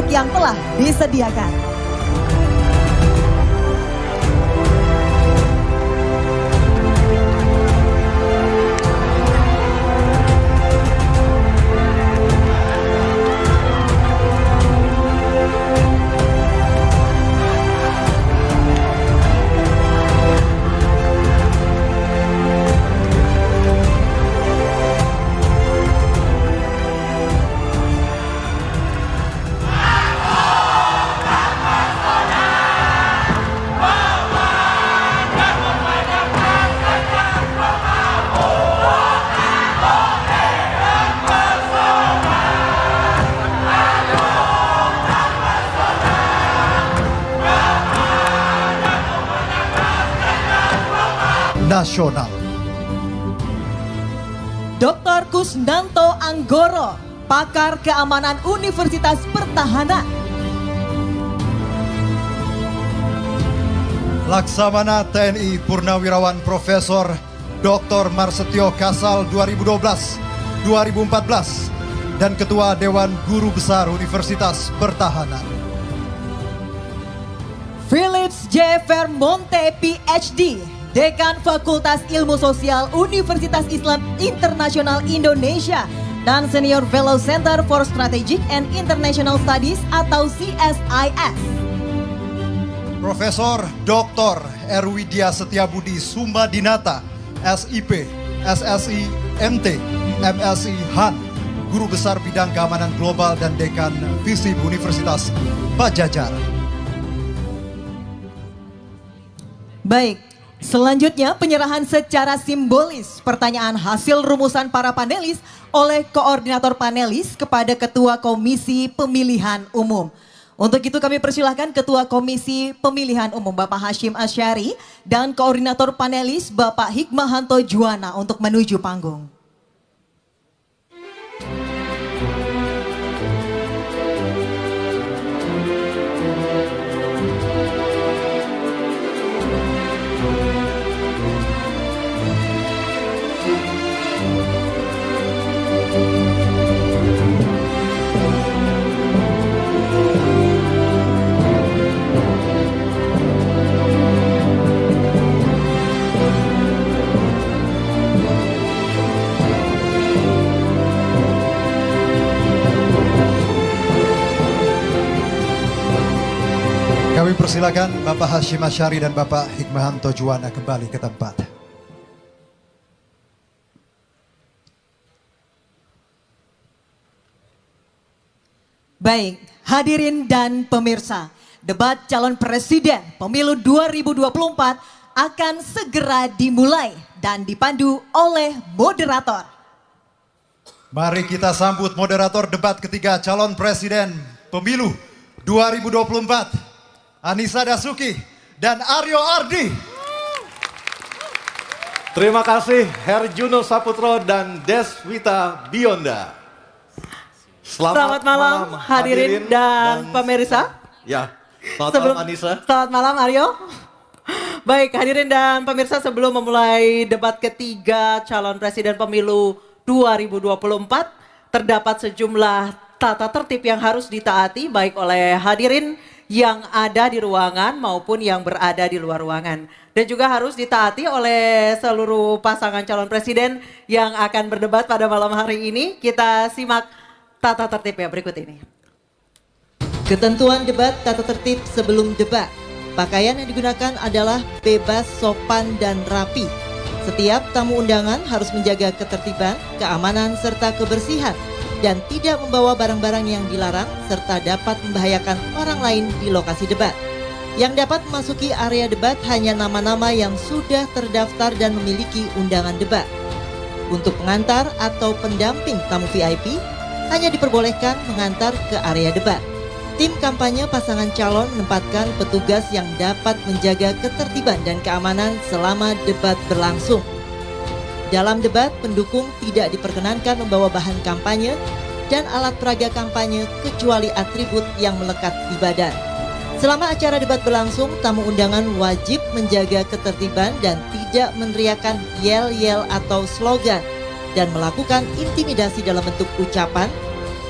yang telah disediakan. Nasional. Dr. Kusnanto Anggoro, pakar keamanan Universitas Pertahanan. Laksamana TNI Purnawirawan Profesor Dr. Marsetio Kasal 2012-2014 dan Ketua Dewan Guru Besar Universitas Pertahanan. Philips J. Vermonte PhD, Dekan Fakultas Ilmu Sosial Universitas Islam Internasional Indonesia dan Senior Fellow Center for Strategic and International Studies atau CSIS. Profesor Dr. Erwidia Setiabudi Sumbadinata, SIP, SSI, MT, MSI, Han, Guru Besar Bidang Keamanan Global dan Dekan FISIP Universitas Padjadjaran. Baik. Selanjutnya penyerahan secara simbolis pertanyaan hasil rumusan para panelis oleh koordinator panelis kepada Ketua Komisi Pemilihan Umum. Untuk itu kami persilahkan Ketua Komisi Pemilihan Umum Bapak Hashim Asyari dan koordinator panelis Bapak Hikmahanto Juwana untuk menuju panggung. Kami persilakan Bapak Hashim Asyari dan Bapak Hikmahanto Juwana kembali ke tempat. Baik, hadirin dan pemirsa, debat calon presiden pemilu 2024 akan segera dimulai dan dipandu oleh moderator. Mari kita sambut moderator debat ketiga calon presiden pemilu 2024. Anissa Dasuki dan Aryo Ardi. Terima kasih Herjuno Saputro dan Deswita Bionda. Selamat malam hadirin dan pemirsa. Ya, selamat malam Anissa. Selamat malam Aryo. Baik hadirin dan pemirsa, sebelum memulai debat ketiga calon presiden pemilu 2024, terdapat sejumlah tata tertib yang harus ditaati baik oleh hadirin yang ada di ruangan maupun yang berada di luar ruangan. Dan juga harus ditaati oleh seluruh pasangan calon presiden yang akan berdebat pada malam hari ini. Kita simak tata tertib yang berikut ini. Ketentuan debat tata tertib sebelum debat. Pakaian yang digunakan adalah bebas, sopan, dan rapi. Setiap tamu undangan harus menjaga ketertiban, keamanan, serta kebersihan dan tidak membawa barang-barang yang dilarang serta dapat membahayakan orang lain di lokasi debat. Yang dapat memasuki area debat hanya nama-nama yang sudah terdaftar dan memiliki undangan debat. Untuk pengantar atau pendamping tamu VIP hanya diperbolehkan mengantar ke area debat. Tim kampanye pasangan calon menempatkan petugas yang dapat menjaga ketertiban dan keamanan selama debat berlangsung. Dalam debat, pendukung tidak diperkenankan membawa bahan kampanye dan alat peraga kampanye kecuali atribut yang melekat di badan. Selama acara debat berlangsung, tamu undangan wajib menjaga ketertiban dan tidak meneriakkan yel-yel atau slogan dan melakukan intimidasi dalam bentuk ucapan,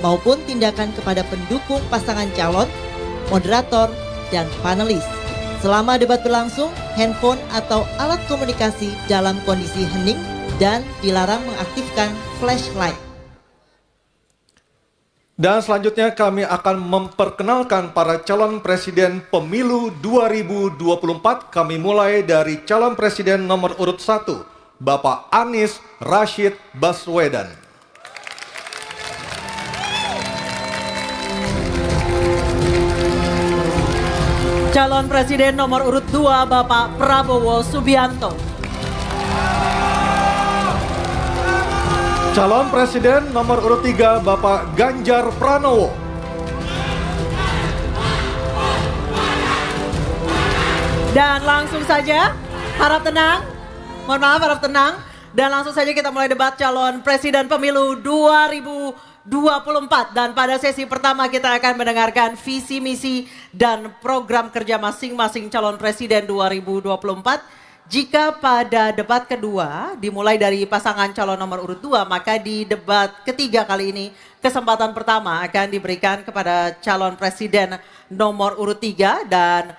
maupun tindakan kepada pendukung pasangan calon, moderator, dan panelis. Selama debat berlangsung, handphone atau alat komunikasi dalam kondisi hening dan dilarang mengaktifkan flashlight. Dan selanjutnya kami akan memperkenalkan para calon presiden pemilu 2024. Kami mulai dari calon presiden nomor urut 1, Bapak Anies Rashid Baswedan. Calon presiden nomor urut 2 Bapak Prabowo Subianto. Calon presiden nomor urut 3, Bapak Ganjar Pranowo. Dan langsung saja, harap tenang. Mohon maaf, harap tenang. Dan langsung saja kita mulai debat calon presiden pemilu 2024. Dan pada sesi pertama kita akan mendengarkan visi misi dan program kerja masing-masing calon presiden 2024. Jika pada debat kedua dimulai dari pasangan calon nomor urut 2, maka di debat ketiga kali ini kesempatan pertama akan diberikan kepada calon presiden nomor urut 3 dan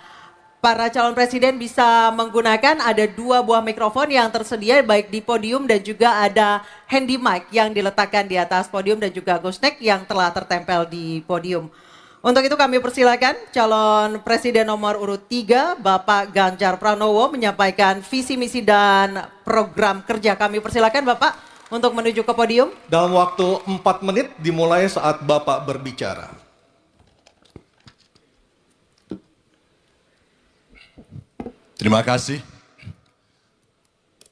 para calon presiden bisa menggunakan ada 2 buah mikrofon yang tersedia baik di podium dan juga ada handy mic yang diletakkan di atas podium dan juga ghost neck yang telah tertempel di podium. Untuk itu kami persilakan calon presiden nomor urut 3 Bapak Ganjar Pranowo menyampaikan visi misi dan program kerja. Kami persilakan Bapak untuk menuju ke podium. Dalam waktu 4 menit dimulai saat Bapak berbicara. Terima kasih.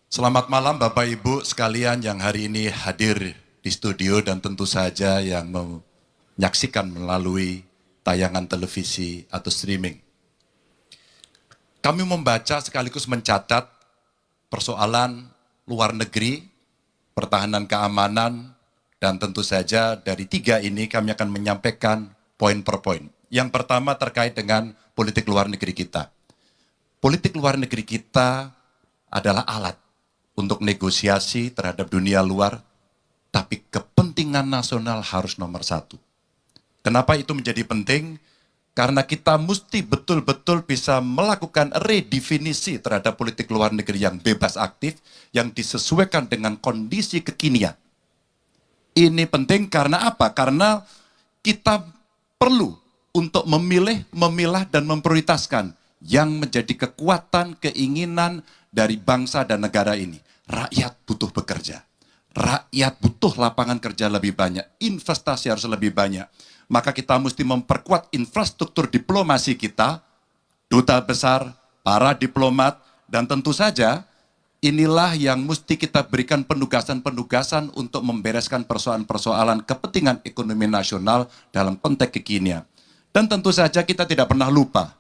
Selamat malam Bapak Ibu sekalian yang hari ini hadir di studio dan tentu saja yang menyaksikan melalui tayangan televisi atau streaming. Kami membaca sekaligus mencatat persoalan luar negeri, pertahanan keamanan, dan tentu saja dari 3 ini kami akan menyampaikan poin per poin. Yang pertama terkait dengan politik luar negeri kita. Politik luar negeri kita adalah alat untuk negosiasi terhadap dunia luar, tapi kepentingan nasional harus nomor 1. Kenapa itu menjadi penting? Karena kita mesti betul-betul bisa melakukan redefinisi terhadap politik luar negeri yang bebas aktif, yang disesuaikan dengan kondisi kekinian. Ini penting karena apa? Karena kita perlu untuk memilih, memilah, dan memprioritaskan yang menjadi kekuatan, keinginan dari bangsa dan negara ini. Rakyat butuh bekerja. Rakyat butuh lapangan kerja lebih banyak. Investasi harus lebih banyak. Maka kita mesti memperkuat infrastruktur diplomasi kita, duta besar, para diplomat, dan tentu saja inilah yang mesti kita berikan penugasan-penugasan untuk membereskan persoalan-persoalan kepentingan ekonomi nasional dalam konteks kekinian. Dan tentu saja kita tidak pernah lupa,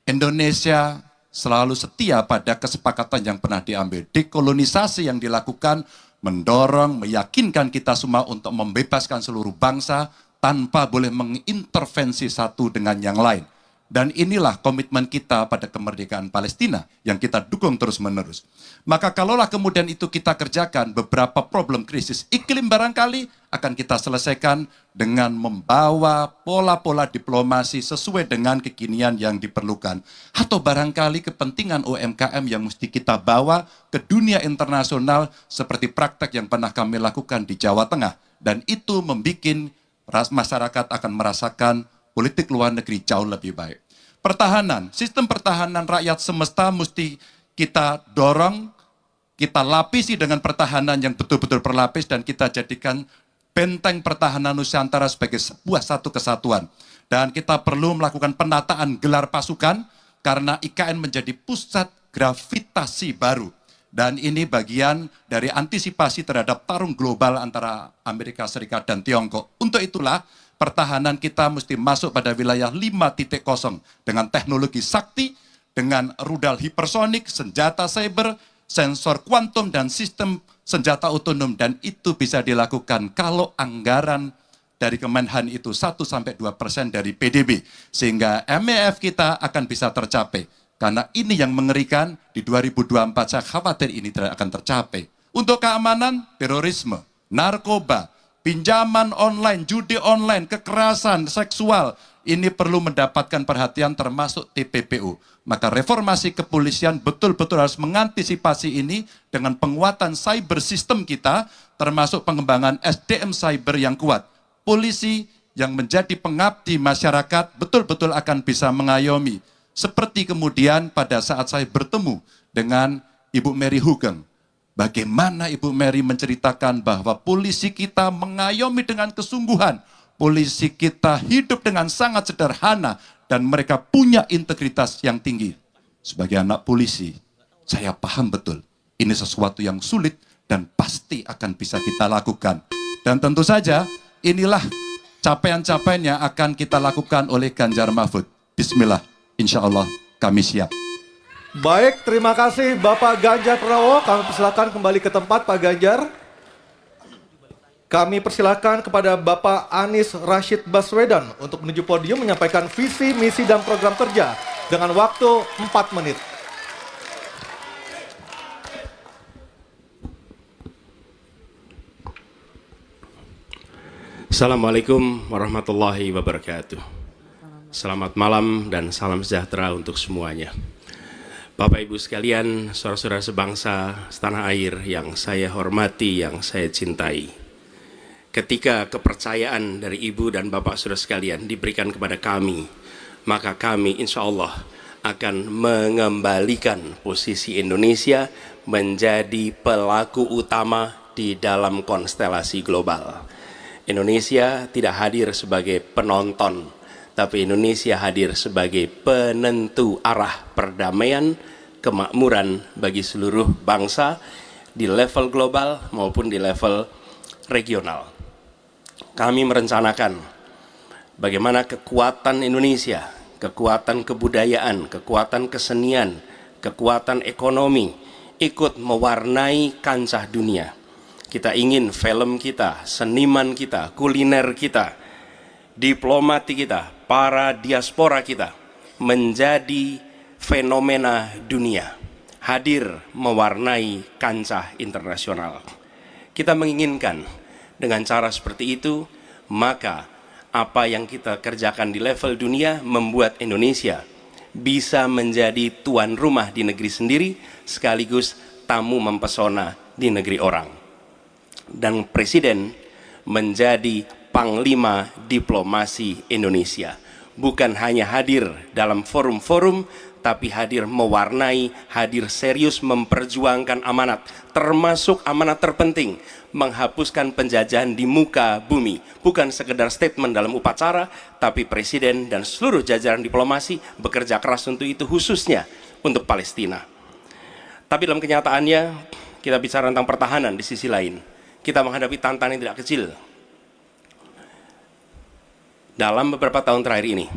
Indonesia selalu setia pada kesepakatan yang pernah diambil. Dekolonisasi yang dilakukan mendorong, meyakinkan kita semua untuk membebaskan seluruh bangsa, tanpa boleh mengintervensi satu dengan yang lain. Dan inilah komitmen kita pada kemerdekaan Palestina yang kita dukung terus-menerus. Maka kalaulah kemudian itu kita kerjakan, beberapa problem krisis iklim barangkali akan kita selesaikan dengan membawa pola-pola diplomasi sesuai dengan kekinian yang diperlukan. Atau barangkali kepentingan UMKM yang mesti kita bawa ke dunia internasional seperti praktek yang pernah kami lakukan di Jawa Tengah. Dan itu membuat masyarakat akan merasakan politik luar negeri jauh lebih baik. Pertahanan, sistem pertahanan rakyat semesta mesti kita dorong, kita lapisi dengan pertahanan yang betul-betul berlapis dan kita jadikan benteng pertahanan Nusantara sebagai sebuah satu kesatuan. Dan kita perlu melakukan penataan gelar pasukan karena IKN menjadi pusat gravitasi baru. Dan ini bagian dari antisipasi terhadap tarung global antara Amerika Serikat dan Tiongkok. Untuk itulah pertahanan kita mesti masuk pada wilayah 5.0 dengan teknologi sakti, dengan rudal hipersonik, senjata cyber, sensor kuantum, dan sistem senjata otonom. Dan itu bisa dilakukan kalau anggaran dari Kemenhan itu 1-2% dari PDB. Sehingga MEF kita akan bisa tercapai. Karena ini yang mengerikan, di 2024 saya khawatir ini tidak akan tercapai. Untuk keamanan, terorisme, narkoba, pinjaman online, judi online, kekerasan seksual, ini perlu mendapatkan perhatian termasuk TPPU. Maka reformasi kepolisian betul-betul harus mengantisipasi ini dengan penguatan cyber system kita, termasuk pengembangan SDM cyber yang kuat. Polisi yang menjadi pengabdi masyarakat betul-betul akan bisa mengayomi. Seperti kemudian pada saat saya bertemu dengan Ibu Mary Hugeng. Bagaimana Ibu Mary menceritakan bahwa polisi kita mengayomi dengan kesungguhan. Polisi kita hidup dengan sangat sederhana dan mereka punya integritas yang tinggi. Sebagai anak polisi, saya paham betul ini sesuatu yang sulit dan pasti akan bisa kita lakukan. Dan tentu saja inilah capaian-capaian yang akan kita lakukan oleh Ganjar Mahfud. Bismillah, insya Allah kami siap. Baik, terima kasih Bapak Ganjar Pranowo. Kami persilakan kembali ke tempat Pak Ganjar. Kami persilakan kepada Bapak Anies Rashid Baswedan untuk menuju podium menyampaikan visi, misi, dan program kerja dengan waktu 4 menit. Assalamualaikum warahmatullahi wabarakatuh. Selamat malam dan salam sejahtera untuk semuanya. Bapak Ibu sekalian, saudara-saudara sebangsa setanah air yang saya hormati, yang saya cintai. Ketika kepercayaan dari Ibu dan Bapak saudara sekalian diberikan kepada kami, maka kami insya Allah akan mengembalikan posisi Indonesia menjadi pelaku utama di dalam konstelasi global. Indonesia tidak hadir sebagai penonton, tapi Indonesia hadir sebagai penentu arah perdamaian, kemakmuran bagi seluruh bangsa di level global maupun di level regional. Kami merencanakan bagaimana kekuatan Indonesia, kekuatan kebudayaan, kekuatan kesenian, kekuatan ekonomi ikut mewarnai kancah dunia. Kita ingin film kita, seniman kita, kuliner kita, diplomati kita, para diaspora kita menjadi fenomena dunia, hadir mewarnai kancah internasional. Kita menginginkan dengan cara seperti itu, maka apa yang kita kerjakan di level dunia membuat Indonesia bisa menjadi tuan rumah di negeri sendiri sekaligus tamu mempesona di negeri orang. Dan Presiden menjadi panglima diplomasi Indonesia. Bukan hanya hadir dalam forum-forum, tapi hadir mewarnai, hadir serius memperjuangkan amanat, termasuk amanat terpenting, menghapuskan penjajahan di muka bumi. Bukan sekedar statement dalam upacara, tapi Presiden dan seluruh jajaran diplomasi bekerja keras untuk itu, khususnya untuk Palestina. Tapi dalam kenyataannya, kita bicara tentang pertahanan di sisi lain. Kita menghadapi tantangan yang tidak kecil. Dalam beberapa tahun terakhir ini,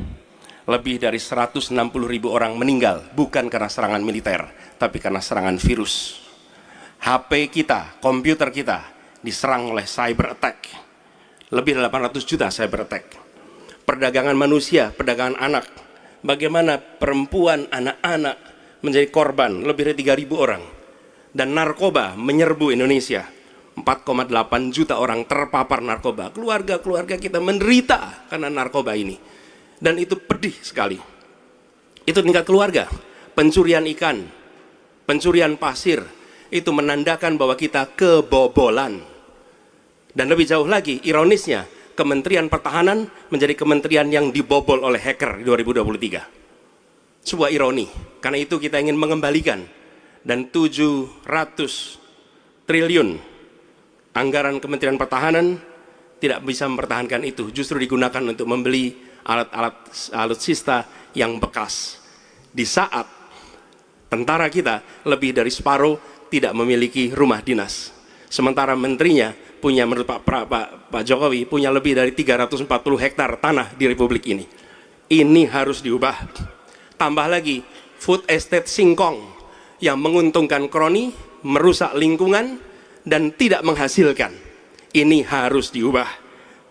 lebih dari 160.000 orang meninggal, bukan karena serangan militer, tapi karena serangan virus. HP kita, komputer kita, diserang oleh cyber attack. Lebih dari 800 juta cyber attack. Perdagangan manusia, perdagangan anak. Bagaimana perempuan, anak-anak menjadi korban, lebih dari 3.000 orang. Dan narkoba menyerbu Indonesia. 4,8 juta orang terpapar narkoba. Keluarga-keluarga kita menderita karena narkoba ini. Dan itu pedih sekali. Itu tingkat keluarga. Pencurian ikan, pencurian pasir, itu menandakan bahwa kita kebobolan. Dan lebih jauh lagi, ironisnya, Kementerian Pertahanan menjadi kementerian yang dibobol oleh hacker di 2023. Sebuah ironi. Karena itu kita ingin mengembalikan. Dan 700 triliun anggaran Kementerian Pertahanan tidak bisa mempertahankan itu, justru digunakan untuk membeli alat-alat alutsista yang bekas. Di saat tentara kita lebih dari separuh tidak memiliki rumah dinas. Sementara menterinya punya, menurut Pak Jokowi, punya lebih dari 340 hektar tanah di Republik ini. Ini harus diubah. Tambah lagi, food estate singkong yang menguntungkan kroni, merusak lingkungan, dan tidak menghasilkan. Ini harus diubah.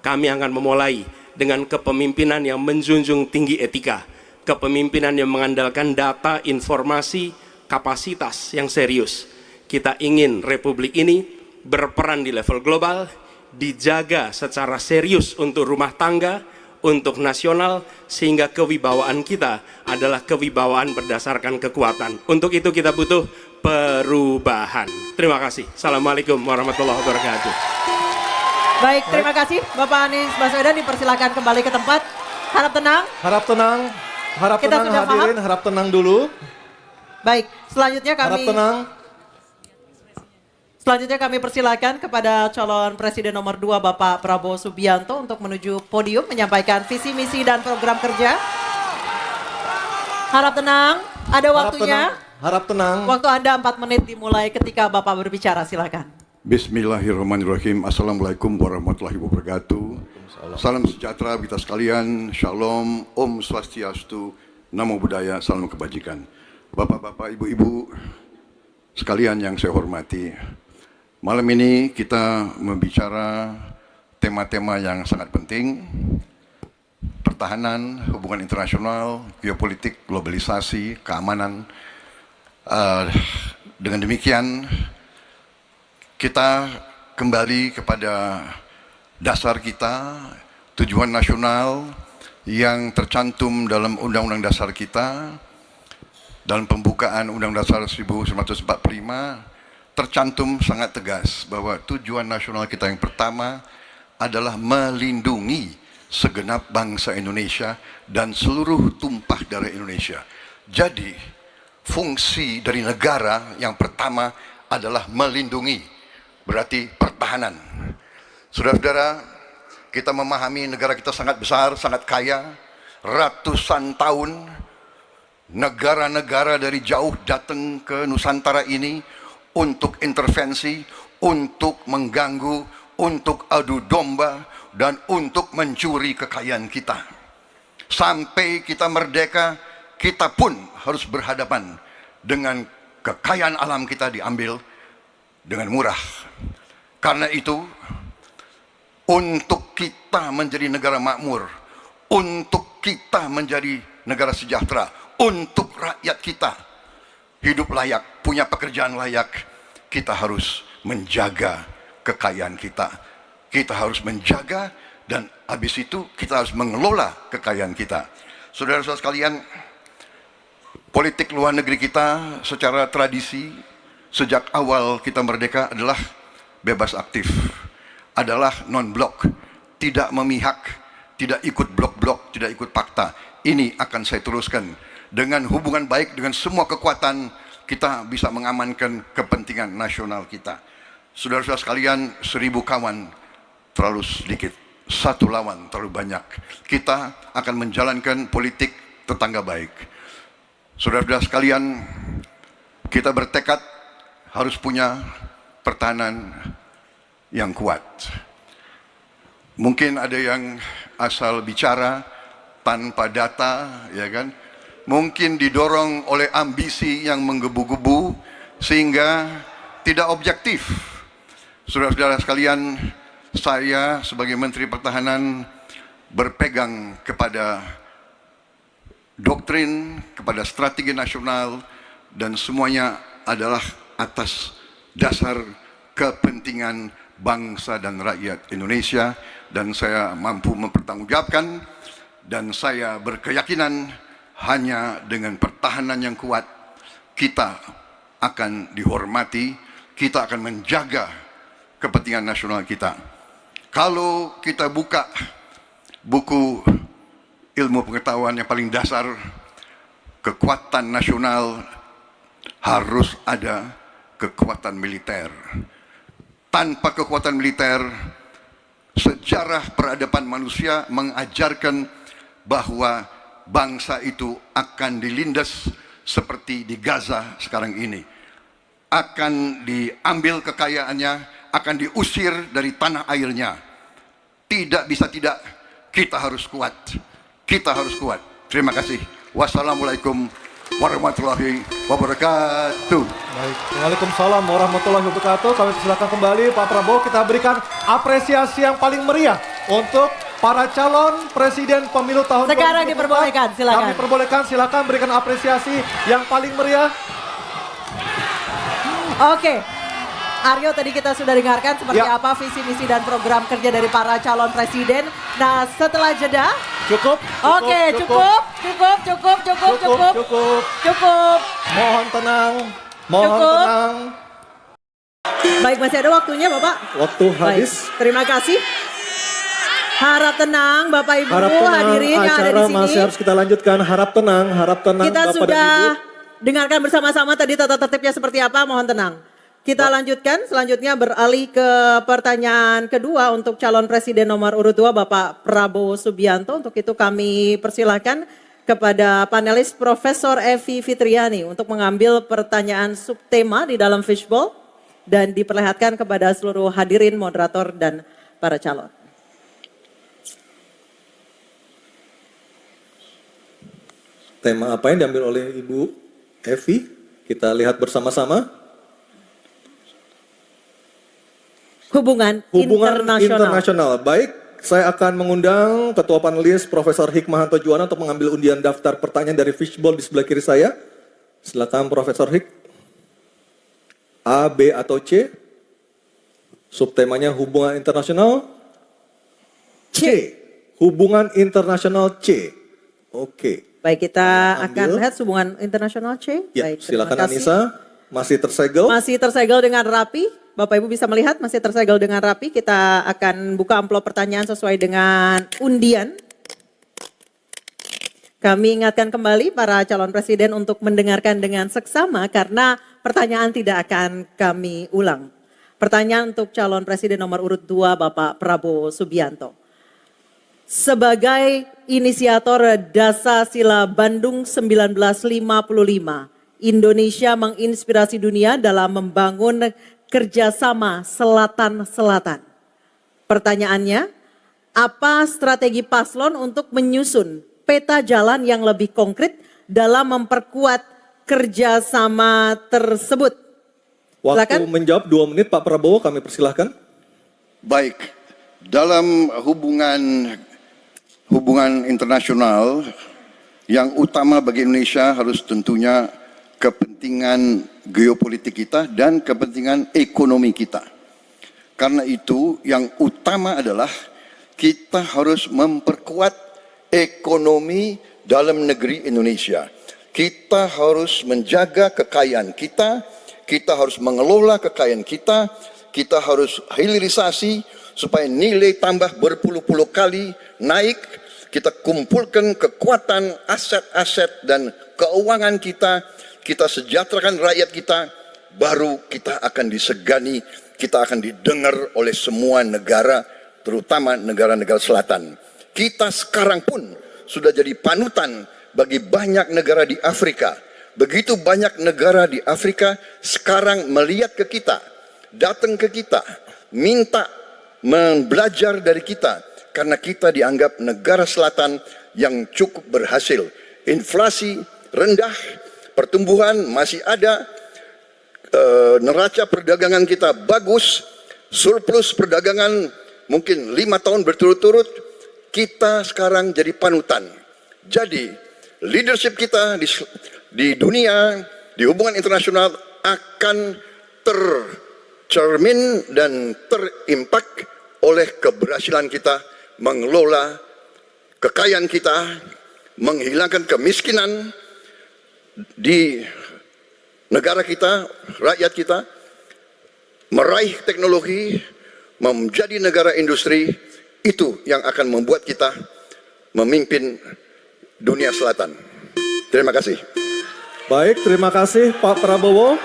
Kami akan memulai dengan kepemimpinan yang menjunjung tinggi etika, kepemimpinan yang mengandalkan data, informasi, kapasitas yang serius. Kita ingin Republik ini berperan di level global, dijaga secara serius untuk rumah tangga, untuk nasional, sehingga kewibawaan kita adalah kewibawaan berdasarkan kekuatan. Untuk itu kita butuh perubahan. Terima kasih. Assalamualaikum warahmatullahi wabarakatuh. Baik, terima kasih Bapak Anies Baswedan, dipersilakan kembali ke tempat. Harap tenang. Harap tenang, Kita sudah hadirin, harap tenang dulu. Baik, selanjutnya Harap tenang. kami persilakan kepada calon presiden nomor 2 Bapak Prabowo Subianto untuk menuju podium menyampaikan visi misi dan program kerja. Harap tenang, ada waktunya. Harap tenang. Waktu Anda 4 menit dimulai ketika Bapak berbicara, silakan. Bismillahirrahmanirrahim. Assalamualaikum warahmatullahi wabarakatuh. Salam sejahtera kita sekalian. Shalom, Om Swastiastu, Namo Buddhaya, salam kebajikan. Bapak-bapak, ibu-ibu sekalian yang saya hormati. Malam ini kita membicara tema-tema yang sangat penting. Pertahanan, hubungan internasional, geopolitik, globalisasi, keamanan. Dengan demikian, kita kembali kepada dasar kita, tujuan nasional yang tercantum dalam Undang-Undang Dasar kita, dalam pembukaan Undang-Undang Dasar 1945, tercantum sangat tegas bahwa tujuan nasional kita yang pertama adalah melindungi segenap bangsa Indonesia dan seluruh tumpah darah Indonesia. Jadi, fungsi dari negara yang pertama adalah melindungi. Berarti pertahanan. Saudara-saudara, kita memahami negara kita sangat besar, sangat kaya. Ratusan tahun negara-negara dari jauh datang ke Nusantara ini untuk intervensi, untuk mengganggu, untuk adu domba, dan untuk mencuri kekayaan kita. Sampai kita merdeka, kita pun harus berhadapan dengan kekayaan alam kita diambil dengan murah. Karena itu, untuk kita menjadi negara makmur, untuk kita menjadi negara sejahtera, untuk rakyat kita hidup layak, punya pekerjaan layak, kita harus menjaga kekayaan kita. Kita harus menjaga, dan habis itu kita harus mengelola kekayaan kita. Saudara-saudara sekalian, politik luar negeri kita secara tradisi sejak awal kita merdeka adalah bebas aktif, adalah non-blok, tidak memihak, tidak ikut blok-blok, tidak ikut fakta. Ini akan saya teruskan. Dengan hubungan baik dengan semua kekuatan, kita bisa mengamankan kepentingan nasional kita. Saudara-saudara sekalian, 1000 kawan terlalu sedikit, 1 lawan terlalu banyak. Kita akan menjalankan politik tetangga baik. Saudara-saudara sekalian, kita bertekad harus punya pertahanan yang kuat. Mungkin ada yang asal bicara tanpa data, ya kan? Mungkin didorong oleh ambisi yang menggebu-gebu sehingga tidak objektif. Saudara-saudara sekalian, saya sebagai Menteri Pertahanan berpegang kepada doktrin, kepada strategi nasional, dan semuanya adalah atas dasar kepentingan bangsa dan rakyat Indonesia, dan saya mampu mempertanggungjawabkan, dan saya berkeyakinan hanya dengan pertahanan yang kuat kita akan dihormati, kita akan menjaga kepentingan nasional kita. Kalau kita buka buku ilmu pengetahuan yang paling dasar, kekuatan nasional harus ada kekuatan militer. Tanpa kekuatan militer, sejarah peradaban manusia mengajarkan bahwa bangsa itu akan dilindas seperti di Gaza sekarang ini. Akan diambil kekayaannya, akan diusir dari tanah airnya. Tidak bisa tidak, kita harus kuat. Kita harus kuat. Terima kasih. Wassalamualaikum warahmatullahi wabarakatuh. Baik, Waalaikumsalam warahmatullahi wabarakatuh. Kami persilakan kembali Pak Prabowo, kita berikan apresiasi yang paling meriah untuk para calon presiden pemilu tahun 2024. Sekarang diperbolehkan, silakan. Kami perbolehkan, silakan berikan apresiasi yang paling meriah. Oke. Aryo, tadi kita sudah dengarkan seperti Ya. apa visi misi dan program kerja dari para calon presiden. Nah, setelah jeda, Cukup. oke, cukup. Mohon tenang. Mohon Cukup. tenang. Baik, masih ada waktunya Bapak. Waktu Baik, habis. terima kasih. Harap tenang Bapak Ibu Harap tenang, hadirin yang ada acara di sini. masih harus kita lanjutkan. Harap tenang Kita Bapak sudah dan Ibu. dengarkan bersama-sama tadi tata tertibnya seperti apa, mohon tenang. Kita lanjutkan, selanjutnya beralih ke pertanyaan kedua untuk calon presiden nomor urut 2 Bapak Prabowo Subianto. Untuk itu kami persilahkan kepada panelis Profesor Evi Fitriani untuk mengambil pertanyaan subtema di dalam fishbowl dan diperlihatkan kepada seluruh hadirin, moderator, dan para calon. Tema apa yang diambil oleh Ibu Evi? Kita lihat bersama-sama. Hubungan internasional. Baik, saya akan mengundang Ketua Panelis Profesor Hikmahanto Juwana untuk mengambil undian daftar pertanyaan dari fishbowl di sebelah kiri saya. Silakan Profesor Hik. A, B, atau C? Subtemanya hubungan internasional. C. Hubungan internasional C. Oke. Baik, kita Ambil. akan lihat hubungan internasional C. Ya, Baik, silakan terima kasih. Anissa. Masih tersegel. Masih tersegel dengan rapi. Bapak Ibu bisa melihat masih tersegel dengan rapi. Kita akan buka amplop pertanyaan sesuai dengan undian. Kami ingatkan kembali para calon presiden untuk mendengarkan dengan seksama karena pertanyaan tidak akan kami ulang. Pertanyaan untuk calon presiden nomor urut 2 Bapak Prabowo Subianto. Sebagai inisiator Dasar-Sila Bandung 1955, Indonesia menginspirasi dunia dalam membangun kerjasama selatan-selatan. Pertanyaannya, apa strategi paslon untuk menyusun peta jalan yang lebih konkret dalam memperkuat kerjasama tersebut? Waktu Silakan. menjawab 2 menit Pak Prabowo, kami persilahkan. Baik, dalam hubungan internasional yang utama bagi Indonesia harus tentunya kepentingan geopolitik kita dan kepentingan ekonomi kita. Karena itu yang utama adalah kita harus memperkuat ekonomi dalam negeri Indonesia. Kita harus menjaga kekayaan kita, kita harus mengelola kekayaan kita harus hilirisasi supaya nilai tambah berpuluh-puluh kali naik. Kita kumpulkan kekuatan aset-aset dan keuangan kita sejahterakan rakyat kita, baru kita akan disegani, kita akan didengar oleh semua negara, terutama negara-negara selatan. Kita sekarang pun sudah jadi panutan bagi banyak negara di Afrika. Begitu banyak negara di Afrika sekarang melihat ke kita, datang ke kita, minta belajar dari kita, karena kita dianggap negara selatan yang cukup berhasil. Inflasi rendah, pertumbuhan masih ada, neraca perdagangan kita bagus, surplus perdagangan mungkin 5 tahun berturut-turut, kita sekarang jadi panutan. Jadi leadership kita di dunia, di hubungan internasional akan tercermin dan terimpak oleh keberhasilan kita mengelola kekayaan kita, menghilangkan kemiskinan di negara kita, rakyat kita, meraih teknologi, menjadi negara industri. Itu yang akan membuat kita memimpin dunia selatan. Terima kasih. Baik, terima kasih Pak Prabowo.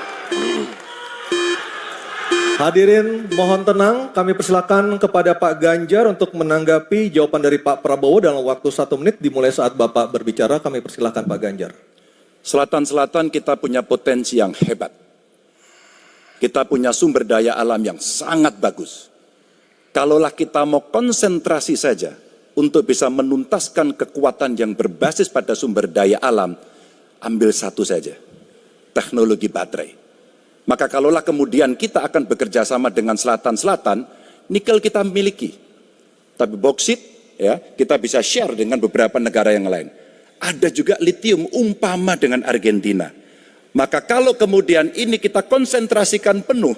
Hadirin mohon tenang, kami persilakan kepada Pak Ganjar untuk menanggapi jawaban dari Pak Prabowo dalam waktu 1 menit dimulai saat Bapak berbicara. Kami persilakan Pak Ganjar. Selatan-selatan kita punya potensi yang hebat. Kita punya sumber daya alam yang sangat bagus. Kalaulah kita mau konsentrasi saja untuk bisa menuntaskan kekuatan yang berbasis pada sumber daya alam, ambil satu saja, teknologi baterai. Maka kalaulah kemudian kita akan bekerja sama dengan selatan-selatan, nikel kita miliki. Tapi boksit, ya, kita bisa share dengan beberapa negara yang lain. Ada juga litium umpama dengan Argentina. Maka kalau kemudian ini kita konsentrasikan penuh,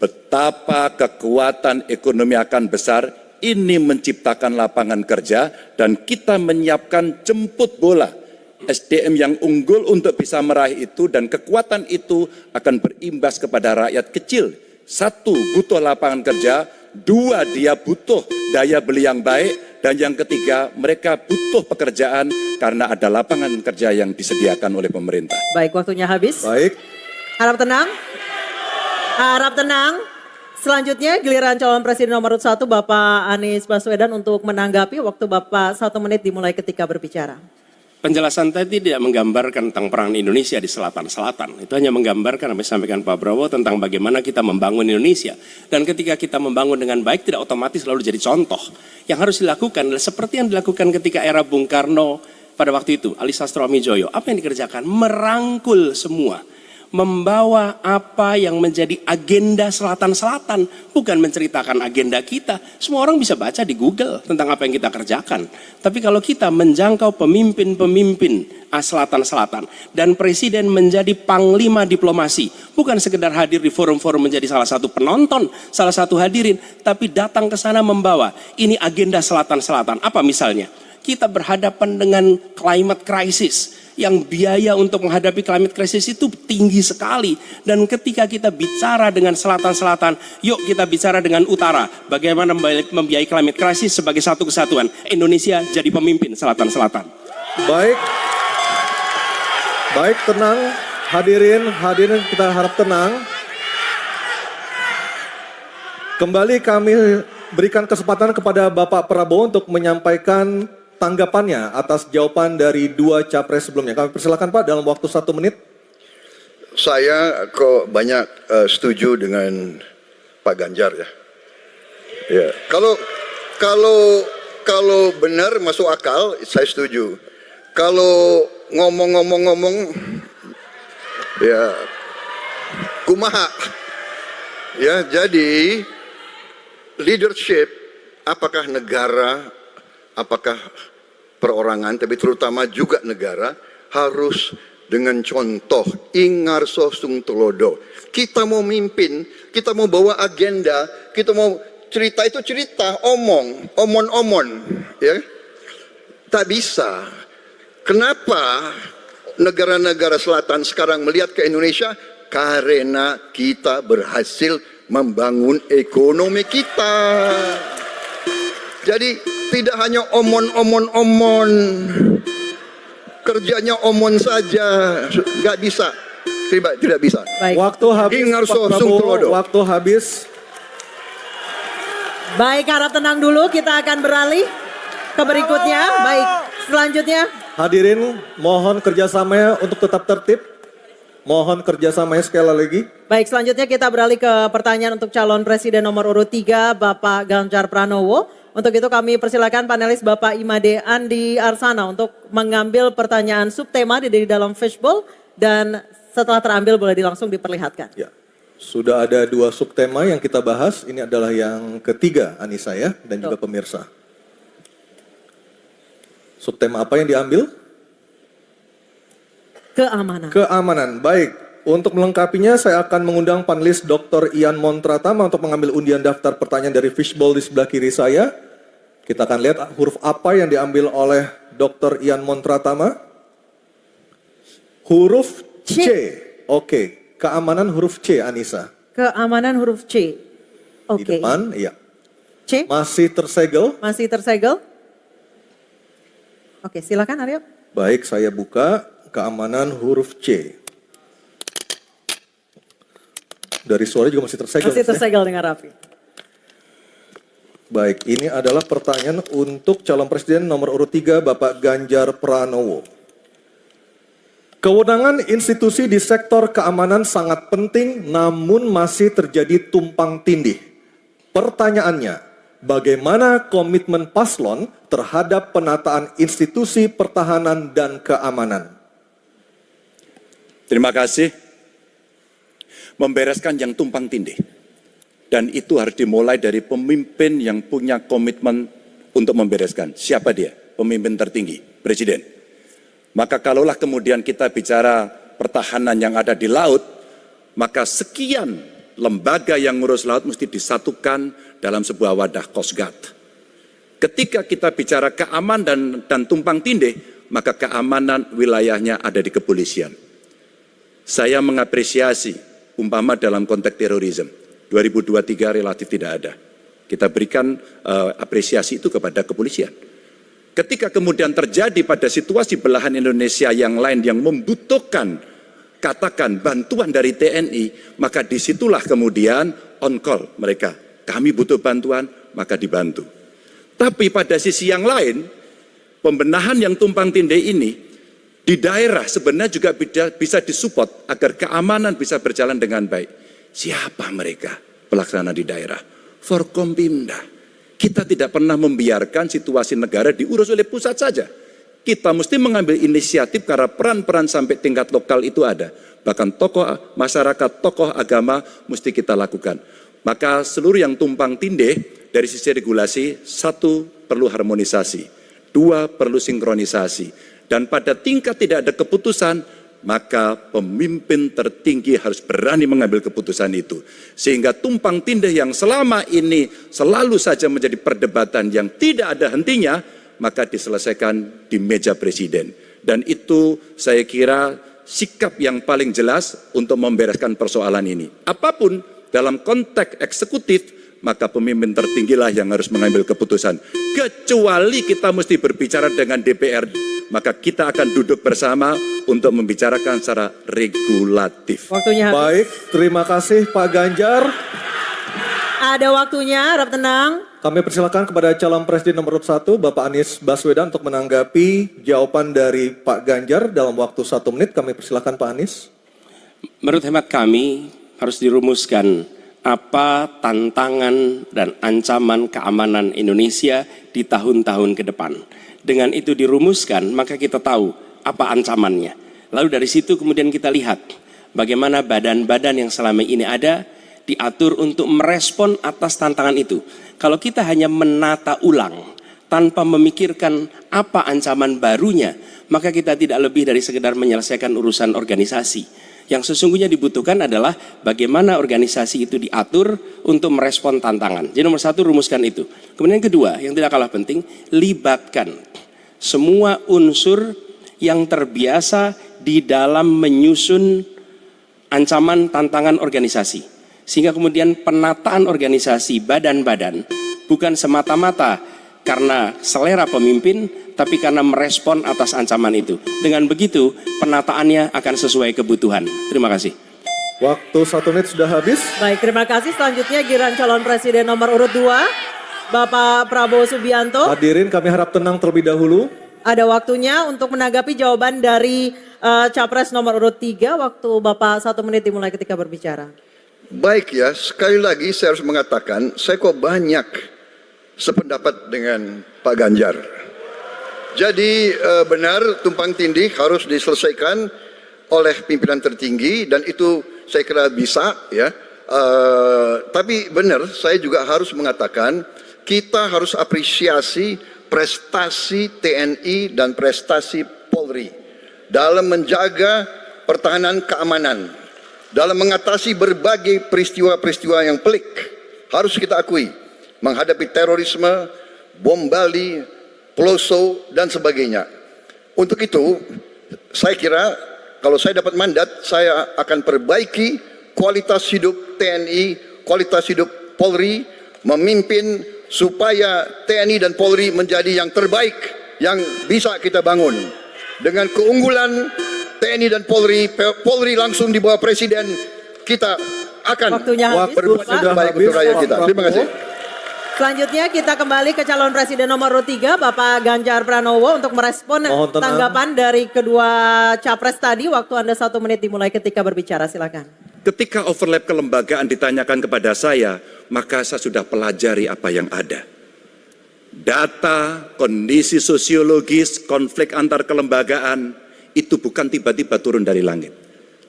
betapa kekuatan ekonomi akan besar. Ini menciptakan lapangan kerja dan kita menyiapkan jemput bola SDM yang unggul untuk bisa meraih itu, dan kekuatan itu akan berimbas kepada rakyat kecil. Satu, butuh lapangan kerja. Dua, dia butuh daya beli yang baik. Dan yang ketiga, mereka butuh pekerjaan karena ada lapangan kerja yang disediakan oleh pemerintah. Baik, waktunya habis. Baik. Harap tenang. Harap tenang. Selanjutnya giliran calon presiden nomor 1 Bapak Anies Baswedan untuk menanggapi. Waktu Bapak 1 menit dimulai ketika berbicara. Penjelasan tadi tidak menggambarkan tentang peran Indonesia di selatan-selatan. Itu hanya menggambarkan apa yang disampaikan Pak Prabowo tentang bagaimana kita membangun Indonesia. Dan ketika kita membangun dengan baik tidak otomatis lalu jadi contoh. Yang harus dilakukan adalah seperti yang dilakukan ketika era Bung Karno pada waktu itu, Ali Sastroamidjojo. Apa yang dikerjakan? Merangkul semua. Membawa apa yang menjadi agenda selatan-selatan, bukan menceritakan agenda kita. Semua orang bisa baca di Google tentang apa yang kita kerjakan. Tapi kalau kita menjangkau pemimpin-pemimpin selatan-selatan dan presiden menjadi panglima diplomasi, bukan sekedar hadir di forum-forum menjadi salah satu penonton, salah satu hadirin, tapi datang ke sana membawa ini agenda selatan-selatan. Apa misalnya? Kita berhadapan dengan climate crisis, yang biaya untuk menghadapi climate crisis itu tinggi sekali. Dan ketika kita bicara dengan selatan-selatan, yuk kita bicara dengan utara. Bagaimana membiayai climate crisis sebagai satu kesatuan. Indonesia jadi pemimpin selatan-selatan. Baik. Baik, tenang. Hadirin kita harap tenang. Kembali kami berikan kesempatan kepada Bapak Prabowo untuk menyampaikan tanggapannya atas jawaban dari 2 capres sebelumnya. Kami persilakan Pak dalam waktu 1 menit. Saya kok banyak setuju dengan Pak Ganjar ya. Ya, kalau benar masuk akal saya setuju. Kalau ngomong ya kumaha. Ya, jadi leadership apakah negara, apakah perorangan, tapi terutama juga negara harus dengan contoh ingarso sung telodo. Kita mau mimpin, kita mau bawa agenda, kita mau cerita itu cerita, omon, ya. Tak bisa. Kenapa negara-negara selatan sekarang melihat ke Indonesia? Karena kita berhasil membangun ekonomi kita. Jadi tidak hanya omon, kerjanya omon saja, nggak bisa, tidak bisa. Baik. Waktu habis, Pak Prabowo, waktu habis. Baik, harap tenang dulu, kita akan beralih ke berikutnya. Baik, selanjutnya. Hadirin, mohon kerjasamanya untuk tetap tertib. Mohon kerjasamanya sekali lagi. Baik, selanjutnya kita beralih ke pertanyaan untuk calon presiden nomor urut 3, Bapak Ganjar Pranowo. Untuk itu kami persilakan panelis Bapak Imade Andi Arsana untuk mengambil pertanyaan subtema dari dalam fishbowl, dan setelah terambil boleh langsung diperlihatkan. Ya, sudah ada 2 subtema yang kita bahas. Ini adalah yang ketiga, Anissa ya, dan juga pemirsa. Subtema apa yang diambil? Keamanan. Keamanan, baik. Untuk melengkapinya saya akan mengundang panelis Dr. Ian Montratama untuk mengambil undian daftar pertanyaan dari fishbowl di sebelah kiri saya. Kita akan lihat huruf apa yang diambil oleh Dr. Ian Montratama. Huruf C. Oke, keamanan huruf C, Anissa. Keamanan huruf C. Oke. Di depan, iya. C. Masih tersegel. Masih tersegel. Oke, silakan Aryo. Baik, saya buka keamanan huruf C. Dari suara juga masih tersegel. Masih tersegel dengan rapi. Baik, ini adalah pertanyaan untuk calon presiden nomor urut 3 Bapak Ganjar Pranowo. Kewenangan institusi di sektor keamanan sangat penting namun masih terjadi tumpang tindih. Pertanyaannya, bagaimana komitmen paslon terhadap penataan institusi pertahanan dan keamanan? Terima kasih. Membereskan yang tumpang tindih. Dan itu harus dimulai dari pemimpin yang punya komitmen untuk membereskan. Siapa dia? Pemimpin tertinggi, Presiden. Maka kalaulah kemudian kita bicara pertahanan yang ada di laut, maka sekian lembaga yang ngurus laut mesti disatukan dalam sebuah wadah Coast Guard. Ketika kita bicara keamanan dan tumpang tindih, maka keamanan wilayahnya ada di kepolisian. Saya mengapresiasi umpama dalam konteks terorisme, 2023 relatif tidak ada. Kita berikan apresiasi itu kepada kepolisian. Ketika kemudian terjadi pada situasi belahan Indonesia yang lain yang membutuhkan katakan bantuan dari TNI, maka disitulah kemudian on call mereka. Kami butuh bantuan, maka dibantu. Tapi pada sisi yang lain, pembenahan yang tumpang tindih ini di daerah sebenarnya juga bisa disupport agar keamanan bisa berjalan dengan baik. Siapa mereka pelaksana di daerah? Forkompimda. Kita tidak pernah membiarkan situasi negara diurus oleh pusat saja. Kita mesti mengambil inisiatif karena peran-peran sampai tingkat lokal itu ada. Bahkan tokoh masyarakat, tokoh agama mesti kita lakukan. Maka seluruh yang tumpang tindih dari sisi regulasi, satu perlu harmonisasi, dua perlu sinkronisasi. Dan pada tingkat tidak ada keputusan, maka pemimpin tertinggi harus berani mengambil keputusan itu. Sehingga tumpang tindih yang selama ini selalu saja menjadi perdebatan yang tidak ada hentinya, maka diselesaikan di meja presiden. Dan itu saya kira sikap yang paling jelas untuk membereskan persoalan ini. Apapun dalam konteks eksekutif, maka pemimpin tertinggilah yang harus mengambil keputusan. Kecuali kita mesti berbicara dengan DPR, maka kita akan duduk bersama untuk membicarakan secara regulatif. Waktunya habis. Baik, terima kasih Pak Ganjar. Ada waktunya, harap tenang. Kami persilakan kepada calon presiden nomor urut 1, Bapak Anies Baswedan untuk menanggapi jawaban dari Pak Ganjar dalam waktu 1 menit. Kami persilakan Pak Anies. Menurut hemat kami harus dirumuskan apa tantangan dan ancaman keamanan Indonesia di tahun-tahun ke depan. Dengan itu dirumuskan, maka kita tahu apa ancamannya. Lalu dari situ kemudian kita lihat bagaimana badan-badan yang selama ini ada diatur untuk merespon atas tantangan itu. Kalau kita hanya menata ulang tanpa memikirkan apa ancaman barunya, maka kita tidak lebih dari sekedar menyelesaikan urusan organisasi. Yang sesungguhnya dibutuhkan adalah bagaimana organisasi itu diatur untuk merespon tantangan. Jadi nomor 1, rumuskan itu. Kemudian yang kedua, yang tidak kalah penting, libatkan semua unsur yang terbiasa di dalam menyusun ancaman tantangan organisasi. Sehingga kemudian penataan organisasi badan-badan bukan semata-mata karena selera pemimpin, tapi karena merespon atas ancaman itu. Dengan begitu, penataannya akan sesuai kebutuhan. Terima kasih. Waktu 1 menit sudah habis. Baik, terima kasih. Selanjutnya giliran calon presiden nomor urut 2, Bapak Prabowo Subianto. Hadirin kami harap tenang terlebih dahulu. Ada waktunya untuk menanggapi jawaban dari Capres nomor urut 3. Waktu Bapak 1 menit dimulai ketika berbicara. Baik ya, sekali lagi saya harus mengatakan, saya kok banyak sependapat dengan Pak Ganjar. Jadi benar tumpang tindih harus diselesaikan oleh pimpinan tertinggi dan itu saya kira bisa ya. Tapi benar saya juga harus mengatakan kita harus apresiasi prestasi TNI dan prestasi Polri dalam menjaga pertahanan keamanan, dalam mengatasi berbagai peristiwa-peristiwa yang pelik. Harus kita akui, menghadapi terorisme, bom Bali, Peloso, dan sebagainya. Untuk itu, saya kira kalau saya dapat mandat, saya akan perbaiki kualitas hidup TNI, kualitas hidup Polri, memimpin supaya TNI dan Polri menjadi yang terbaik yang bisa kita bangun. Dengan keunggulan TNI dan Polri, Polri langsung di bawah Presiden, kita akan berbuat terbaik untuk rakyat kita. Terima kasih. Selanjutnya kita kembali ke calon presiden nomor urut 3, Bapak Ganjar Pranowo untuk merespon tanggapan dari kedua capres tadi. Waktu Anda 1 menit dimulai ketika berbicara, silakan. Ketika overlap kelembagaan ditanyakan kepada saya, maka saya sudah pelajari apa yang ada. Data, kondisi sosiologis, konflik antar kelembagaan, itu bukan tiba-tiba turun dari langit.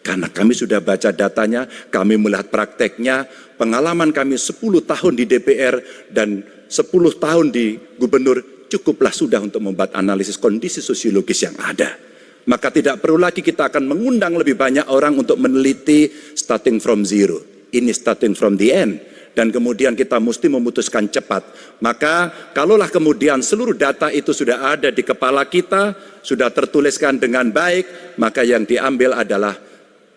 Karena kami sudah baca datanya, kami melihat prakteknya, pengalaman kami 10 tahun di DPR dan 10 tahun di gubernur, cukuplah sudah untuk membuat analisis kondisi sosiologis yang ada. Maka tidak perlu lagi kita akan mengundang lebih banyak orang untuk meneliti starting from zero. Ini starting from the end. Dan kemudian kita mesti memutuskan cepat. Maka kalaulah kemudian seluruh data itu sudah ada di kepala kita, sudah tertuliskan dengan baik, maka yang diambil adalah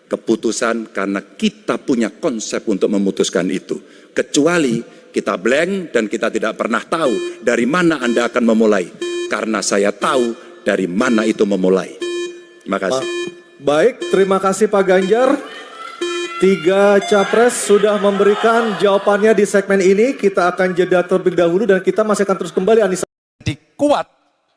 keputusan karena kita punya konsep untuk memutuskan itu. Kecuali kita blank dan kita tidak pernah tahu dari mana Anda akan memulai. Karena saya tahu dari mana itu memulai. Terima kasih. Baik, terima kasih Pak Ganjar. 3 capres sudah memberikan jawabannya di segmen ini. Kita akan jeda terlebih dahulu dan kita masih akan terus kembali, Anissa. Jadi kuat,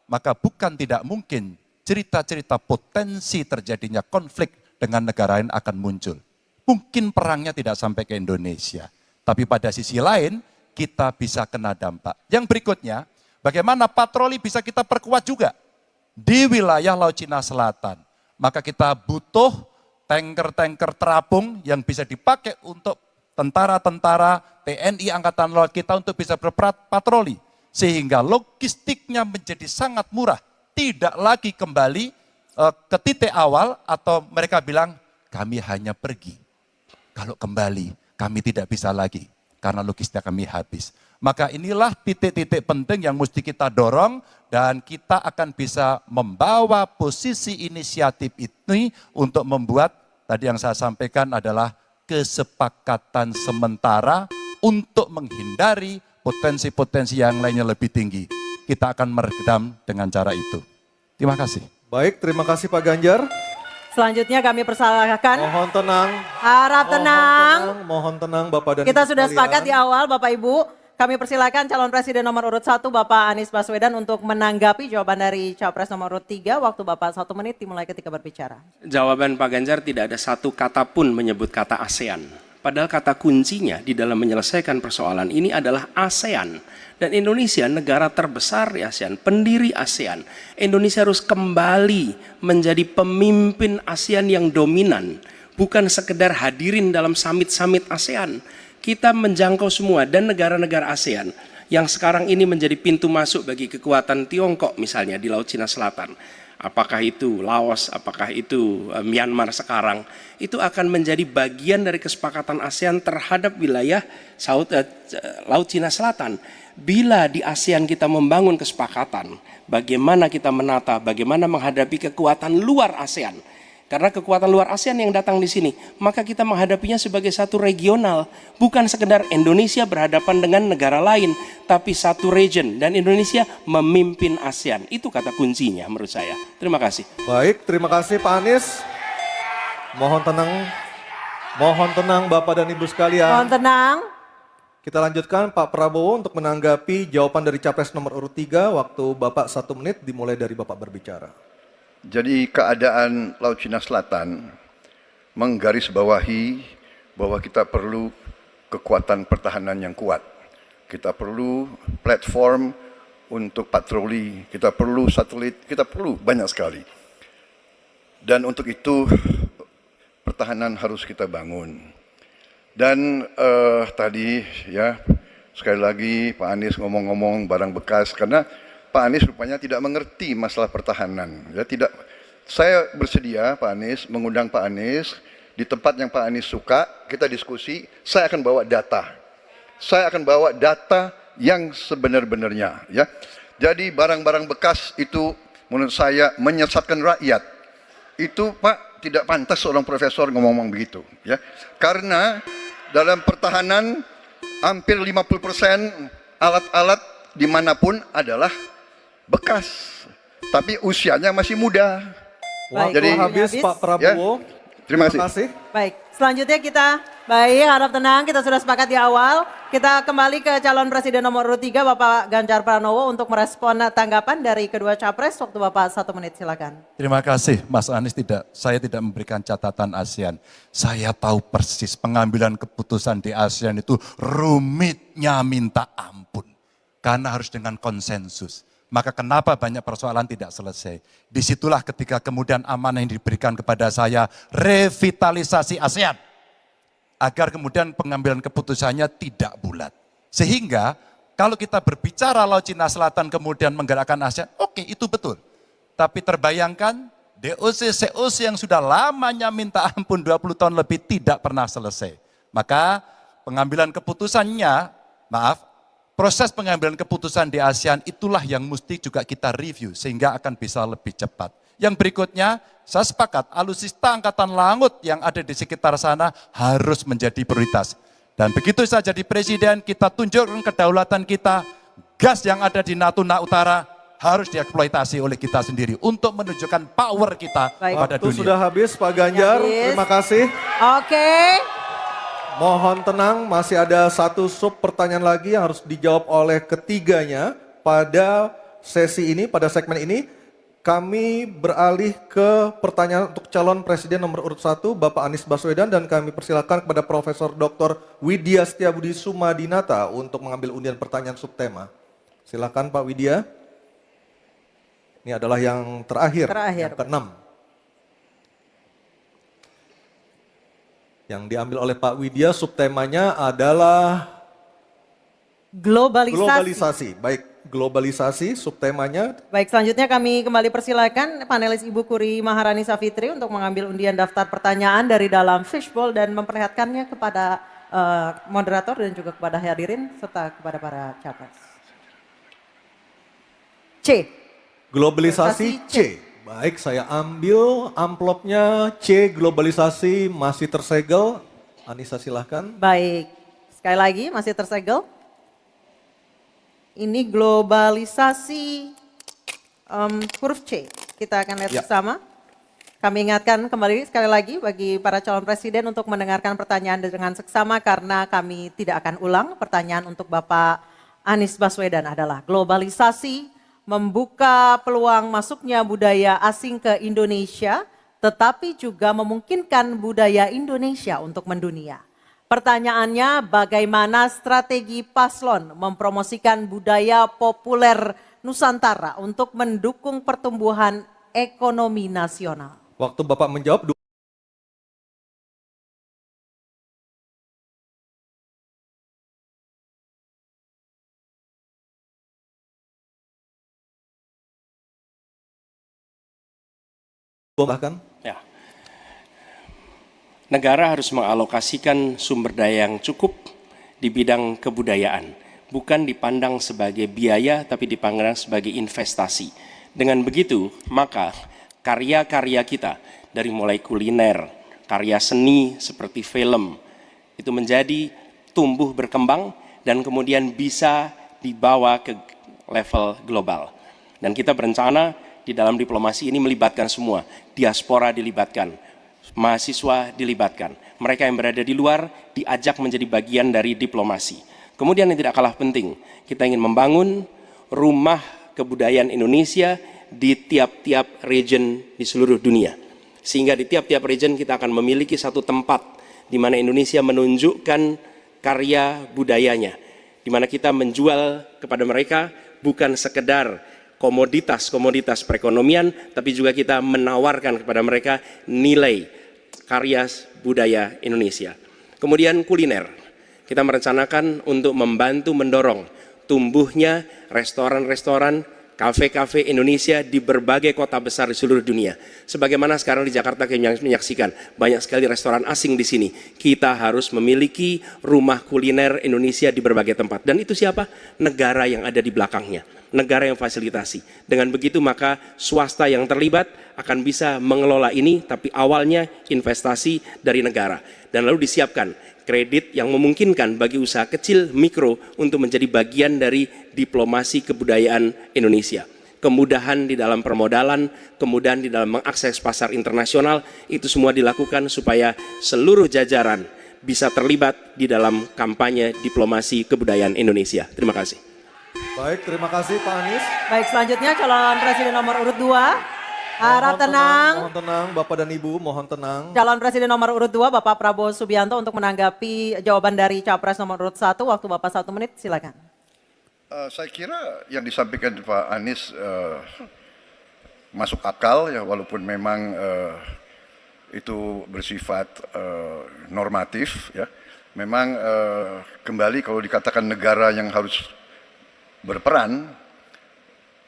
maka bukan tidak mungkin cerita-cerita potensi terjadinya konflik dengan negara lain akan muncul. Mungkin perangnya tidak sampai ke Indonesia. Tapi pada sisi lain, kita bisa kena dampak. Yang berikutnya, bagaimana patroli bisa kita perkuat juga di wilayah Laut Cina Selatan. Maka kita butuh tanker-tanker terapung yang bisa dipakai untuk tentara-tentara TNI Angkatan Laut kita untuk bisa berpatroli. Sehingga logistiknya menjadi sangat murah. Tidak lagi kembali ke titik awal atau mereka bilang kami hanya pergi. Kalau kembali kami tidak bisa lagi karena logistik kami habis. Maka inilah titik-titik penting yang mesti kita dorong dan kita akan bisa membawa posisi inisiatif ini untuk membuat, tadi yang saya sampaikan adalah kesepakatan sementara untuk menghindari potensi-potensi yang lainnya lebih tinggi. Kita akan meredam dengan cara itu. Terima kasih. Baik, terima kasih Pak Ganjar. Selanjutnya kami persilahkan. Mohon tenang. Harap tenang. Mohon tenang Bapak dan Kita Ibu sudah sekalian. sepakat di awal Bapak Ibu. Kami persilakan calon presiden nomor urut 1 Bapak Anies Baswedan untuk menanggapi jawaban dari capres nomor urut 3. Waktu Bapak 1 menit dimulai ketika berbicara. Jawaban Pak Ganjar tidak ada satu kata pun menyebut kata ASEAN. Padahal kata kuncinya di dalam menyelesaikan persoalan ini adalah ASEAN. Dan Indonesia negara terbesar di ASEAN, pendiri ASEAN. Indonesia harus kembali menjadi pemimpin ASEAN yang dominan. Bukan sekedar hadirin dalam summit-summit ASEAN. Kita menjangkau semua dan negara-negara ASEAN yang sekarang ini menjadi pintu masuk bagi kekuatan Tiongkok misalnya di Laut Cina Selatan. Apakah itu Laos, apakah itu Myanmar sekarang, itu akan menjadi bagian dari kesepakatan ASEAN terhadap wilayah Laut Cina Selatan. Bila di ASEAN kita membangun kesepakatan, bagaimana kita menata, bagaimana menghadapi kekuatan luar ASEAN. Karena kekuatan luar ASEAN yang datang di sini, maka kita menghadapinya sebagai satu regional. Bukan sekedar Indonesia berhadapan dengan negara lain, tapi satu region. Dan Indonesia memimpin ASEAN. Itu kata kuncinya menurut saya. Terima kasih. Baik, terima kasih Pak Anies. Mohon tenang Bapak dan Ibu sekalian. Mohon tenang. Kita lanjutkan Pak Prabowo untuk menanggapi jawaban dari capres nomor urut 3. Waktu Bapak 1 menit dimulai dari Bapak berbicara. Jadi keadaan Laut Cina Selatan menggarisbawahi bahwa kita perlu kekuatan pertahanan yang kuat. Kita perlu platform untuk patroli, kita perlu satelit, kita perlu banyak sekali. Dan untuk itu pertahanan harus kita bangun. Dan tadi ya sekali lagi Pak Anies ngomong-ngomong barang bekas karena Pak Anies rupanya tidak mengerti masalah pertahanan. Ya, tidak. Saya bersedia Pak Anies mengundang Pak Anies di tempat yang Pak Anies suka, kita diskusi. Saya akan bawa data. Saya akan bawa data yang sebenar-benarnya. Ya. Jadi barang-barang bekas itu menurut saya menyesatkan rakyat. Itu Pak tidak pantas seorang profesor ngomong-ngomong begitu. Ya. Karena dalam pertahanan hampir 50% alat-alat dimanapun adalah bekas, tapi usianya masih muda. Baik, Jadi waktunya habis Pak Prabowo. Ya. Terima kasih. Baik, selanjutnya kita harap tenang, kita sudah sepakat di awal. Kita kembali ke calon presiden nomor urut 3 Bapak Ganjar Pranowo untuk merespon tanggapan dari kedua capres. Waktu Bapak 1 menit silakan. Terima kasih Mas Anies, saya tidak memberikan catatan ASEAN. Saya tahu persis pengambilan keputusan di ASEAN itu rumitnya minta ampun. Karena harus dengan konsensus. Maka kenapa banyak persoalan tidak selesai. Disitulah ketika kemudian amanah yang diberikan kepada saya, revitalisasi ASEAN. Agar kemudian pengambilan keputusannya tidak bulat. Sehingga kalau kita berbicara Laut Cina Selatan kemudian menggerakkan ASEAN, oke itu betul. Tapi terbayangkan DOC, COC yang sudah lamanya minta ampun 20 tahun lebih tidak pernah selesai. Maka pengambilan keputusannya, proses pengambilan keputusan di ASEAN itulah yang mesti juga kita review sehingga akan bisa lebih cepat. Yang berikutnya, saya sepakat alutsista angkatan laut yang ada di sekitar sana harus menjadi prioritas. Dan begitu saya jadi presiden, kita tunjukkan kedaulatan kita, gas yang ada di Natuna Utara harus dieksploitasi oleh kita sendiri untuk menunjukkan power kita pada Waktu dunia. sudah habis Pak Ganjar, terima kasih. Oke. Mohon tenang, masih ada satu sub pertanyaan lagi yang harus dijawab oleh ketiganya pada sesi ini, pada segmen ini. Kami beralih ke pertanyaan untuk calon presiden nomor urut 1, Bapak Anies Baswedan, dan kami persilakan kepada Profesor Dr. Widya Setiabudi Sumadinata untuk mengambil undian pertanyaan subtema. Silakan Pak Widya. Ini adalah yang terakhir. Yang ke-6. Yang diambil oleh Pak Widya, subtemanya adalah globalisasi. Baik, globalisasi subtemanya. Baik, selanjutnya kami kembali persilakan panelis Ibu Kuri Maharani Savitri untuk mengambil undian daftar pertanyaan dari dalam fishbowl dan memperlihatkannya kepada moderator dan juga kepada hadirin serta kepada para capres. C. Globalisasi C. Baik, saya ambil amplopnya C, globalisasi masih tersegel. Anissa silahkan. Baik, sekali lagi masih tersegel. Ini globalisasi huruf C. Kita akan lihat bersama. Kami ingatkan kembali sekali lagi bagi para calon presiden untuk mendengarkan pertanyaan dengan seksama karena kami tidak akan ulang. Pertanyaan untuk Bapak Anies Baswedan adalah globalisasi membuka peluang masuknya budaya asing ke Indonesia, tetapi juga memungkinkan budaya Indonesia untuk mendunia. Pertanyaannya, bagaimana strategi paslon mempromosikan budaya populer Nusantara untuk mendukung pertumbuhan ekonomi nasional? Waktu Bapak menjawab, bahkan Ya. Negara harus mengalokasikan sumber daya yang cukup di bidang kebudayaan, bukan dipandang sebagai biaya tapi dipandang sebagai investasi. Dengan begitu, maka karya-karya kita dari mulai kuliner, karya seni seperti film itu menjadi tumbuh berkembang dan kemudian bisa dibawa ke level global. Dan kita berencana di dalam diplomasi ini melibatkan semua, diaspora dilibatkan, mahasiswa dilibatkan, mereka yang berada di luar diajak menjadi bagian dari diplomasi. Kemudian yang tidak kalah penting, kita ingin membangun rumah kebudayaan Indonesia di tiap-tiap region di seluruh dunia. Sehingga di tiap-tiap region kita akan memiliki satu tempat di mana Indonesia menunjukkan karya budayanya, di mana kita menjual kepada mereka bukan sekedar komoditas perekonomian, tapi juga kita menawarkan kepada mereka nilai karya budaya Indonesia. Kemudian kuliner, kita merencanakan untuk membantu mendorong tumbuhnya restoran-restoran, kafe-kafe Indonesia di berbagai kota besar di seluruh dunia. Sebagaimana sekarang di Jakarta kita menyaksikan banyak sekali restoran asing di sini. Kita harus memiliki rumah kuliner Indonesia di berbagai tempat. Dan itu siapa? Negara yang ada di belakangnya. Negara yang fasilitasi. Dengan begitu maka swasta yang terlibat akan bisa mengelola ini, tapi awalnya investasi dari negara. Dan lalu disiapkan kredit yang memungkinkan bagi usaha kecil, mikro untuk menjadi bagian dari diplomasi kebudayaan Indonesia. Kemudahan di dalam permodalan, kemudahan di dalam mengakses pasar internasional, itu semua dilakukan supaya seluruh jajaran bisa terlibat di dalam kampanye diplomasi kebudayaan Indonesia. Terima kasih. baik, terima kasih Pak Anies. Baik, selanjutnya calon presiden nomor urut 2. Harap tenang. Mohon tenang, Bapak dan Ibu, mohon tenang. Calon presiden nomor urut 2, Bapak Prabowo Subianto untuk menanggapi jawaban dari capres nomor urut 1. Waktu Bapak 1 menit, silakan. Saya kira yang disampaikan Pak Anies masuk akal ya, walaupun memang itu bersifat normatif ya. Memang kembali kalau dikatakan negara yang harus berperan,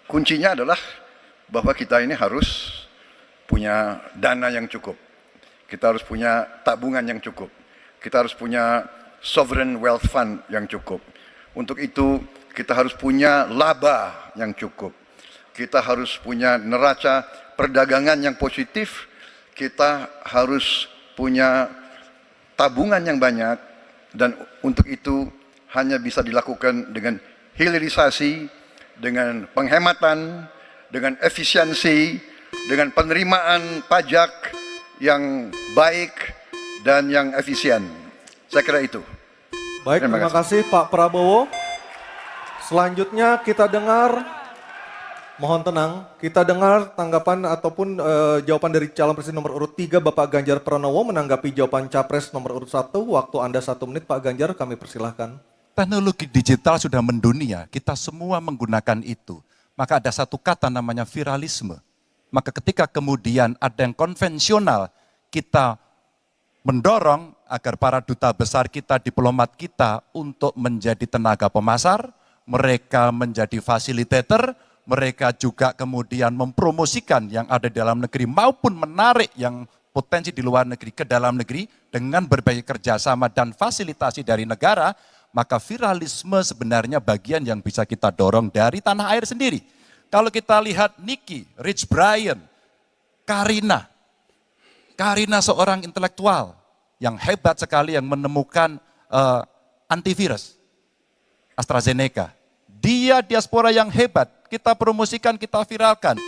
kuncinya adalah bahwa kita ini harus punya dana yang cukup. Kita harus punya tabungan yang cukup. Kita harus punya sovereign wealth fund yang cukup. Untuk itu kita harus punya laba yang cukup. Kita harus punya neraca perdagangan yang positif. Kita harus punya tabungan yang banyak, dan untuk itu hanya bisa dilakukan dengan hilirisasi, dengan penghematan, dengan efisiensi, dengan penerimaan pajak yang baik dan yang efisien. Saya kira itu. Baik, terima kasih Pak Prabowo. Selanjutnya kita dengar, mohon tenang, kita dengar tanggapan ataupun jawaban dari calon presiden nomor urut 3 Bapak Ganjar Pranowo menanggapi jawaban capres nomor urut 1. Waktu Anda 1 menit Pak Ganjar, kami persilahkan. Teknologi digital sudah mendunia, kita semua menggunakan itu. Maka ada satu kata namanya viralisme. Maka ketika kemudian ada yang konvensional, kita mendorong agar para duta besar kita, diplomat kita untuk menjadi tenaga pemasar, mereka menjadi fasilitator, mereka juga kemudian mempromosikan yang ada di dalam negeri maupun menarik yang potensi di luar negeri ke dalam negeri dengan berbagai kerjasama dan fasilitasi dari negara, maka viralisme sebenarnya bagian yang bisa kita dorong dari tanah air sendiri. Kalau kita lihat Nicky, Rich Brian, Karina seorang intelektual yang hebat sekali yang menemukan antivirus AstraZeneca. Dia diaspora yang hebat, kita promosikan, kita viralkan.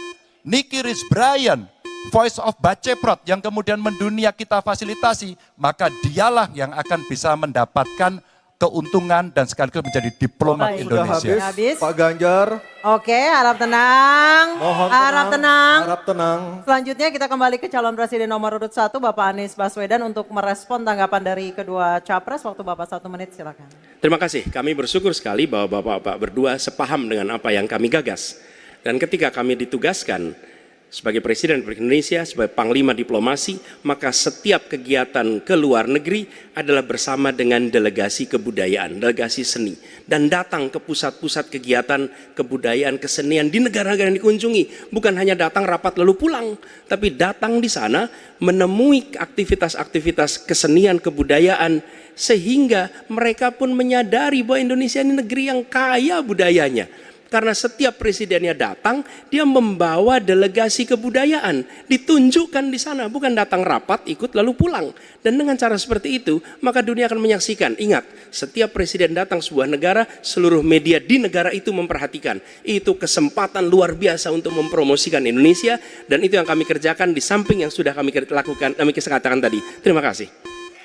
Nicky Rich Brian, Voice of Baceprot yang kemudian mendunia kita fasilitasi, maka dialah yang akan bisa mendapatkan keuntungan dan sekaligus menjadi diplomat Indonesia. Sudah habis, Pak Ganjar. Oke, harap tenang. Mohon harap tenang. Harap tenang. Selanjutnya kita kembali ke calon presiden nomor urut 1 Bapak Anies Baswedan untuk merespon tanggapan dari kedua capres. Waktu Bapak 1 menit, silakan. Terima kasih, kami bersyukur sekali bahwa Bapak-Bapak berdua sepaham dengan apa yang kami gagas. Dan ketika kami ditugaskan sebagai Presiden Republik Indonesia, sebagai Panglima Diplomasi, maka setiap kegiatan ke luar negeri adalah bersama dengan delegasi kebudayaan, delegasi seni. Dan datang ke pusat-pusat kegiatan kebudayaan, kesenian di negara-negara yang dikunjungi. Bukan hanya datang rapat lalu pulang, tapi datang di sana menemui aktivitas-aktivitas kesenian, kebudayaan, sehingga mereka pun menyadari bahwa Indonesia ini negeri yang kaya budayanya. Karena setiap presidennya datang, dia membawa delegasi kebudayaan, ditunjukkan di sana, bukan datang rapat, ikut lalu pulang. Dan dengan cara seperti itu, maka dunia akan menyaksikan. Ingat, setiap presiden datang sebuah negara, seluruh media di negara itu memperhatikan. Itu kesempatan luar biasa untuk mempromosikan Indonesia, dan itu yang kami kerjakan di samping yang sudah kami lakukan, kami katakan tadi. Terima kasih.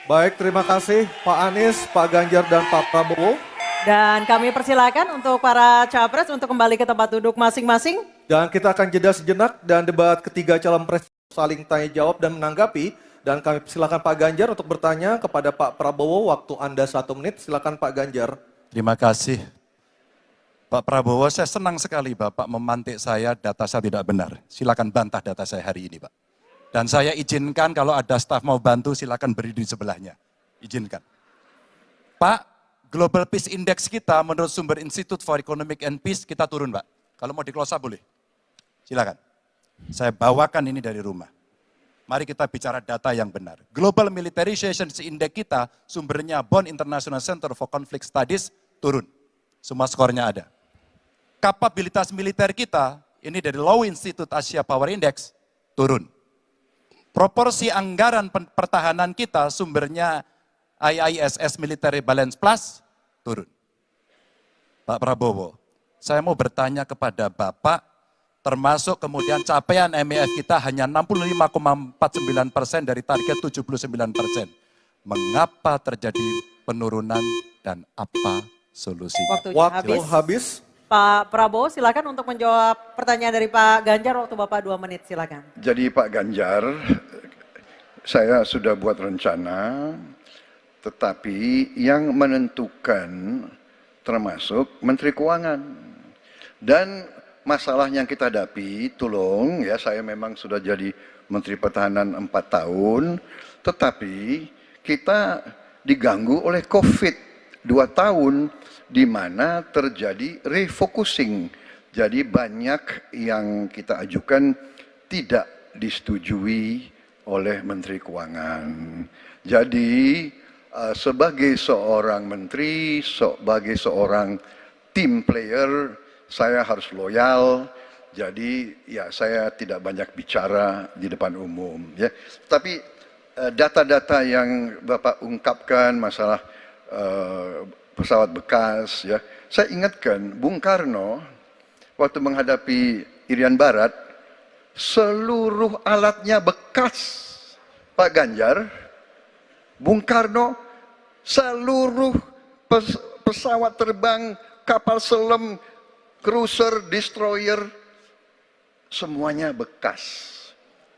Baik, terima kasih Pak Anies, Pak Ganjar, dan Pak Prabowo. Dan kami persilakan untuk para capres untuk kembali ke tempat duduk masing-masing. Dan kita akan jeda sejenak dan debat ketiga calon presiden saling tanya jawab dan menanggapi. Dan kami persilakan Pak Ganjar untuk bertanya kepada Pak Prabowo. Waktu Anda 1 menit, silakan Pak Ganjar. Terima kasih. Pak Prabowo, saya senang sekali Bapak memantik saya, data saya tidak benar. Silakan bantah data saya hari ini Pak. Dan saya izinkan kalau ada staf mau bantu silakan berdiri di sebelahnya. Izinkan. Pak, Global Peace Index kita menurut sumber Institute for Economic and Peace kita turun Pak. Kalau mau diklosa boleh. Silakan. Saya bawakan ini dari rumah. Mari kita bicara data yang benar. Global Militarization Index kita sumbernya Bonn International Center for Conflict Studies turun. Semua skornya ada. Kapabilitas militer kita ini dari Law Institute Asia Power Index turun. Proporsi anggaran pertahanan kita sumbernya IISS Military Balance Plus turun. Pak Prabowo, saya mau bertanya kepada Bapak, termasuk kemudian capaian MEF kita hanya 65,49% dari target 79%. Mengapa terjadi penurunan dan apa solusinya? Waktu habis. Pak Prabowo silakan untuk menjawab pertanyaan dari Pak Ganjar. Waktu Bapak 2 menit, silakan. Jadi Pak Ganjar, saya sudah buat rencana, tetapi yang menentukan termasuk Menteri Keuangan. Dan masalah yang kita hadapi, tolong ya, saya memang sudah jadi Menteri Pertahanan 4 tahun, tetapi kita diganggu oleh COVID 2 tahun, di mana terjadi refocusing. Jadi banyak yang kita ajukan tidak disetujui oleh Menteri Keuangan. Jadi sebagai seorang menteri, sebagai seorang team player, saya harus loyal. Jadi ya saya tidak banyak bicara di depan umum ya. Tapi data-data yang Bapak ungkapkan masalah pesawat bekas ya. Saya ingatkan Bung Karno waktu menghadapi Irian Barat, seluruh alatnya bekas. Pak Ganjar, Bung Karno, seluruh pesawat terbang, kapal selam, cruiser, destroyer, semuanya bekas.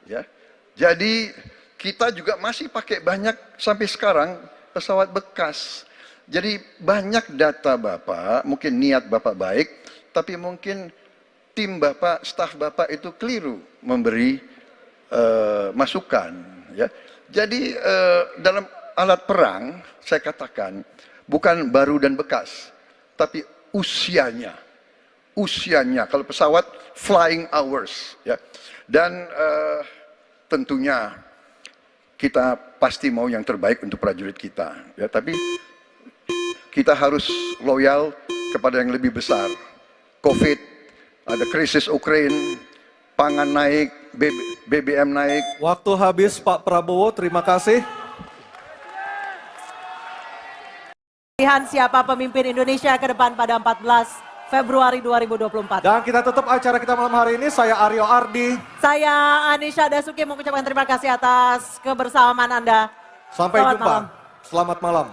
Ya, jadi kita juga masih pakai banyak sampai sekarang pesawat bekas. Jadi banyak data Bapak, mungkin niat Bapak baik, tapi mungkin tim Bapak, staf Bapak itu keliru memberi masukan. Ya, jadi dalam alat perang saya katakan bukan baru dan bekas, tapi usianya. Kalau pesawat flying hours, ya. Dan tentunya kita pasti mau yang terbaik untuk prajurit kita, ya. Tapi kita harus loyal kepada yang lebih besar. COVID, ada krisis Ukraina, pangan naik, BBM naik. Waktu habis Pak Prabowo, terima kasih. Pilihan siapa pemimpin Indonesia ke depan pada 14 Februari 2024. Dan kita tutup acara kita malam hari ini. Saya Aryo Ardi. Saya Anisha Dasuki mengucapkan terima kasih atas kebersamaan Anda. Sampai Selamat jumpa. malam. Selamat malam.